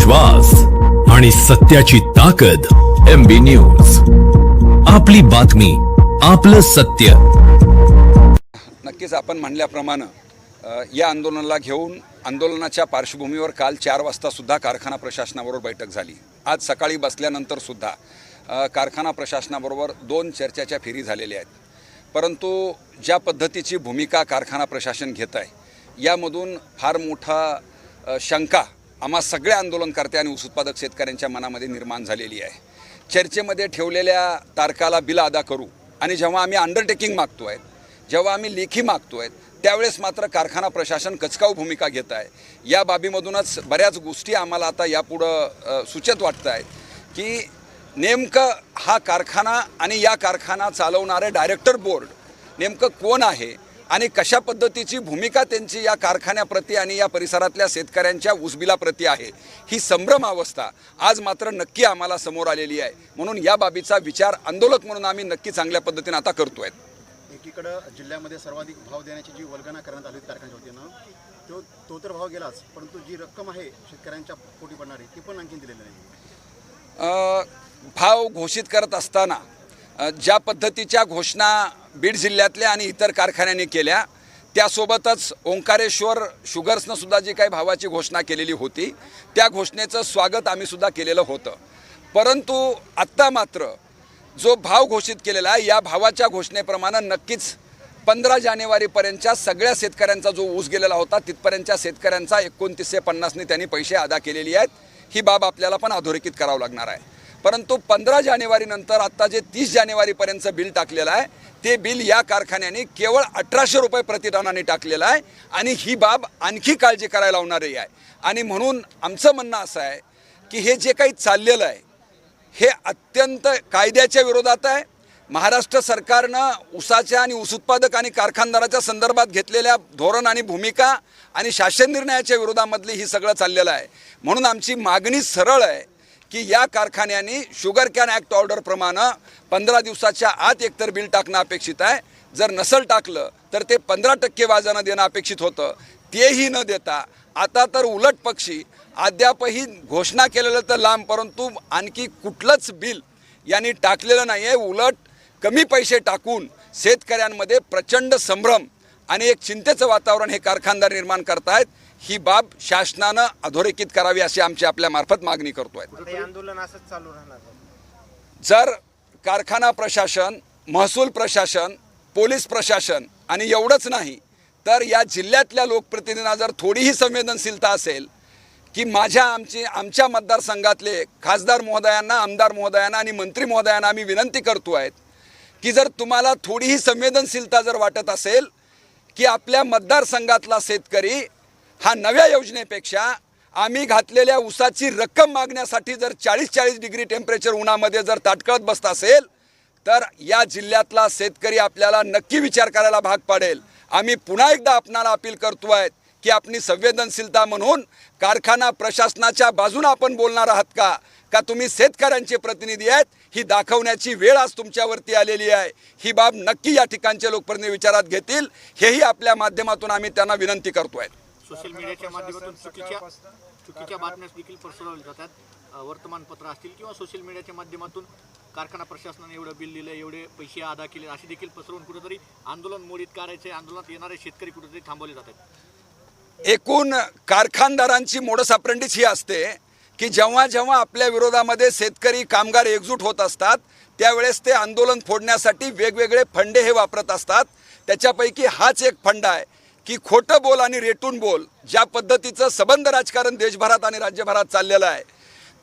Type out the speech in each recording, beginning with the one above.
विश्वास आणि सत्याची ताकद. MB न्यूज, आपली बातमी, आपलं सत्य. नक्कीच आपण म्हणल्याप्रमाणे या आंदोलनाला घेऊन आंदोलनाच्या पार्श्वभूमीवर काल 4 वाजता सुद्धा कारखाना प्रशासनाबरोबर बैठक झाली. आज सकाळी बसल्यानंतर सुद्धा कारखाना प्रशासनाबरोबर 2 चर्चेच्या फेरी झालेल्या आहेत. परंतु ज्या पद्धतीची भूमिका कारखाना प्रशासन घेत आहे यामधून फार मोठा शंका आम्हा सगळ्या आंदोलनकर्ते आणि ऊस उत्पादक शेतकऱ्यांच्या मनामध्ये निर्माण झालेली आहे. चर्चेमध्ये ठेवलेल्या तारखाला बिल अदा करू आणि जेव्हा आम्ही अंडरटेकिंग मागतो आहे, जेव्हा आम्ही लेखी मागतो आहे, त्यावेळेस मात्र कारखाना प्रशासन कचकाऊ भूमिका घेत आहे. या बाबीमधूनच बऱ्याच गोष्टी आम्हाला आता यापुढं सूचित वाटत आहेत की नेमकं हा कारखाना आणि या कारखाना चालवणारे डायरेक्टर बोर्ड नेमकं कोण आहे आणि कशा पद्धतीची भूमिका त्यांची या कारखान्याप्रती आणि या परिसरातल्या शेतकऱ्यांच्या ऊसबिलाप्रती आहे, ही संभ्रम अवस्था आज मात्र नक्की आम्हाला समोर आलेली आहे. म्हणून या बाबीचा विचार आंदोलक म्हणून आम्ही नक्की चांगल्या पद्धतीने आता करतोय. एकीकडे जिल्ह्यामध्ये सर्वाधिक भाव देण्याची जी वल्गना करण्यात आली कारखान्याच्या वतीनं तो तर भाव गेलाच, परंतु जी रक्कम आहे शेतकऱ्यांच्या पोटी पडणारी ती पण आणखीन दिलेली नाही. भाव घोषित करत असताना ज्या पद्धतीच्या घोषणा बीड जिल्ह्यातल्या आणि इतर कारखान्यांनी केल्या, त्यासोबतच ओंकारेश्वर शुगर्सनं सुद्धा जी काही भावाची घोषणा केलेली होती त्या घोषणेचं स्वागत आम्ही सुद्धा केलेलं होतं. परंतु आत्ता मात्र जो भाव घोषित केलेला आहे या भावाच्या घोषणेप्रमाणे नक्कीच 15 जानेवारीपर्यंतच्या सगळ्या शेतकऱ्यांचा जो ऊस गेलेला होता तिथपर्यंतच्या शेतकऱ्यांचा 2950ने त्यांनी पैसे अदा केलेली आहेत. ही बाब आपल्याला पण अधोरेखित करावं लागणार आहे. परंतु 15 जानेवारीनंतर आत्ता जे 30 जानेवारीपर्यंतचं बिल टाकलेलं आहे ते बिल या कारखान्याने केवळ 1800 रुपये प्रतिटनाने टाकलेलं आहे आणि ही बाब आणखी काळजी करायला लावणारी आहे. आणि म्हणून आमचं म्हणणं असं आहे की हे जे काही चाललेलं आहे हे अत्यंत कायद्याच्या विरोधात आहे. महाराष्ट्र सरकारनं ऊसाच्या आणि ऊस उत्पादक आणि कारखानदाराच्या संदर्भात घेतलेल्या धोरण आणि भूमिका आणि शासन निर्णयाच्या विरोधामधली ही सगळं चाललेलं आहे. म्हणून आमची मागणी सरळ आहे की या कारखान्याने शुगर कॅन ॲक्ट ऑर्डरप्रमाणे 15 दिवसाच्या आत एकतर बिल टाकणं अपेक्षित आहे. जर नसल टाकलं तर ते 15% व्याजानं देणं अपेक्षित होतं. तेही न देता आता तर उलट पक्षी अद्यापही घोषणा केलेलं तर लांब, परंतु आणखी कुठलंच बिल यांनी टाकलेलं नाही आहे. उलट कमी पैसे टाकून शेतकऱ्यांमध्ये प्रचंड संभ्रम आणि एक चिंतेचं वातावरण हे कारखानदार निर्माण करतायत. ही बाब शासनानं अधोरेखित करावी अशी आमची आपल्या मार्फत मागणी करतोय. आंदोलन असंच चालू राहणार. जर कारखाना प्रशासन, महसूल प्रशासन, पोलीस प्रशासन आणि एवढंच नाही तर या जिल्ह्यातल्या लोकप्रतिनिधींना जर थोडीही संवेदनशीलता असेल की आमच्या मतदारसंघातले खासदार महोदयांना, आमदार महोदयांना आणि मंत्री महोदयांना आम्ही विनंती करतो आहेत की जर तुम्हाला थोडीही संवेदनशीलता जर वाटत असेल की आपल्या मतदारसंघातला शेतकरी हा नव्या योजनेपेक्षा आम्ही घातलेल्या ऊसाची रक्कम मागण्यासाठी जर 40 डिग्री टेम्परेचर उन्हामध्ये जर ताटकळत बसत असेल तर या जिल्ह्यातला शेतकरी आपल्याला नक्की विचार करायला भाग पाडेल. आम्ही पुन्हा एकदा आपणाला अपील करतो आहेत की आपली संवेदनशीलता म्हणून कारखाना प्रशासनाच्या बाजूने आपण बोलणार आहात का तुम्ही शेतकऱ्यांचे प्रतिनिधी आहेत, ही दाखवण्याची वेळ आज तुमच्यावरती आलेली आहे. ही बाब नक्की या ठिकाणचे लोकप्रतिनिधी विचारात घेतील, हेही आपल्या माध्यमातून आम्ही त्यांना विनंती करतो आहे. सोशल मीडियाच्या माध्यमातून चुकीच्या बातम्या देखील पसरवल्या जातात. वर्तमानपत्र असतील किंवा सोशल मीडियाच्या माध्यमातून कारखाना प्रशासनाने एवढं बिल दिलं, एवढे पैसे अदा केले अशी देखील पसरवून कुठेतरी आंदोलन मोडीत करायचे, आंदोलनात येणारे शेतकरी कुठेतरी थांबवले जातात. एकूण कारखानदारांची मोडस ऑपरेंडीच ही असते की जेव्हा जेव्हा आपल्या विरोधामध्ये शेतकरी कामगार एकजूट होत असतात त्यावेळेस ते आंदोलन फोडण्यासाठी वेगवेगळे फंडे हे वापरत असतात. त्याच्यापैकी हाच एक फंड आहे की खोटं बोल आणि रेटून बोल. ज्या पद्धतीचं सबंध राजकारण देशभरात आणि राज्यभरात चाललेलं आहे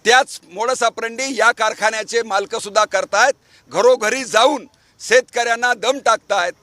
त्याच मोडस ऑपरेंडी या कारखान्याचे मालकसुद्धा करतायत. घरोघरी जाऊन शेतकऱ्यांना दम टाकतायत,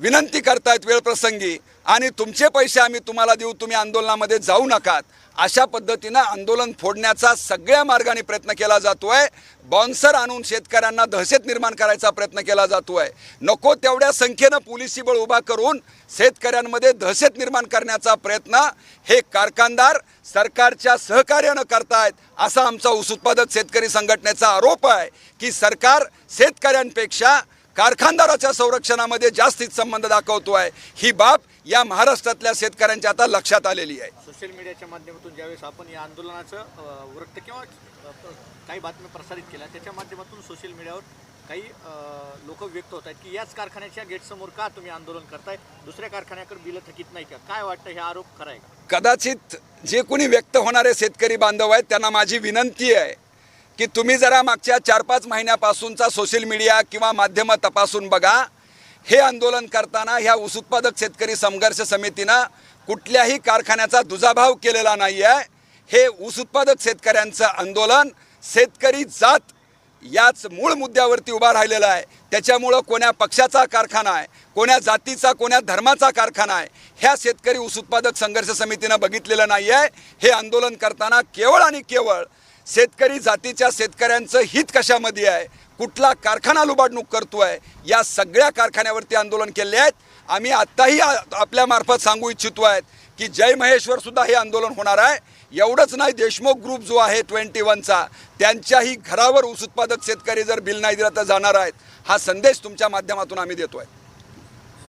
विनंती करतायत वेळप्रसंगी आणि तुमचे पैसे आम्ही तुम्हाला देऊ, तुम्ही आंदोलनामध्ये जाऊ नकात, अशा पद्धतीनं आंदोलन फोडण्याचा सगळ्या मार्गाने प्रयत्न केला जातोय. बॉन्सर आणून शेतकऱ्यांना दहशत निर्माण करायचा प्रयत्न केला जातोय. नको तेवढ्या संख्येनं पोलिसी बळ उभा करून शेतकऱ्यांमध्ये दहशत निर्माण करण्याचा प्रयत्न हे कारखानदार सरकारच्या सहकार्यानं करतायत असा आमचा ऊस उत्पादक शेतकरी संघटनेचा आरोप आहे की सरकार शेतकऱ्यांपेक्षा कारखानदाराच्या संरक्षणामध्ये जास्तीत संबंध दाखवतो आहे, ही बाब या महाराष्ट्रातल्या शेतकऱ्यांच्या आता लक्षात आलेली आहे. सोशल मीडियाच्या माध्यमातून ज्यावेळेस आपण या आंदोलनाचं वृत्त किंवा काही बातम्या प्रसारित केल्या त्याच्या माध्यमातून सोशल मीडियावर काही लोक व्यक्त होत आहेत की याच कारखान्याच्या गेटसमोर का तुम्ही आंदोलन करताय, दुसऱ्या कारखान्याकडे बिलं थकीत नाही का? काय वाटतं, हे आरोप खरा आहे का? कदाचित जे कोणी व्यक्त होणारे शेतकरी बांधव आहेत त्यांना माझी विनंती आहे की तुम्ही जरा मागच्या 4-5 महिन्यापासूनचा सोशल मीडिया किंवा माध्यमं तपासून बघा. हे आंदोलन करताना ह्या ऊस उत्पादक शेतकरी संघर्ष समितीनं कुठल्याही कारखान्याचा दुजाभाव केलेला नाही आहे. हे ऊस उत्पादक शेतकऱ्यांचं आंदोलन शेतकरी जात याच मूळ मुद्द्यावरती उभा राहिलेला आहे. त्याच्यामुळं कोण्या पक्षाचा कारखाना आहे, कोण्या जातीचा, कोण्या धर्माचा कारखाना आहे, ह्या शेतकरी ऊस उत्पादक संघर्ष समितीनं बघितलेलं नाही आहे. हे आंदोलन करताना केवळ आणि केवळ शेतकरी जातीच्या शेतकऱ्यांचं हित कशामध्ये आहे, कुठला कारखाना लुबाडणूक करतो आहे, या सगळ्या कारखान्यावरती आंदोलन केले आहेत. आम्ही आत्ताही आपल्यामार्फत सांगू इच्छितो आहेत की जय महेश्वरसुद्धा हे आंदोलन होणार आहे. एवढंच नाही, देशमुख ग्रुप जो आहे 21चा, त्यांच्याही घरावर ऊस उत्पादक शेतकरी जर बिल नाही दिलं तर जाणार आहेत. हा संदेश तुमच्या माध्यमातून आम्ही देतो आहे.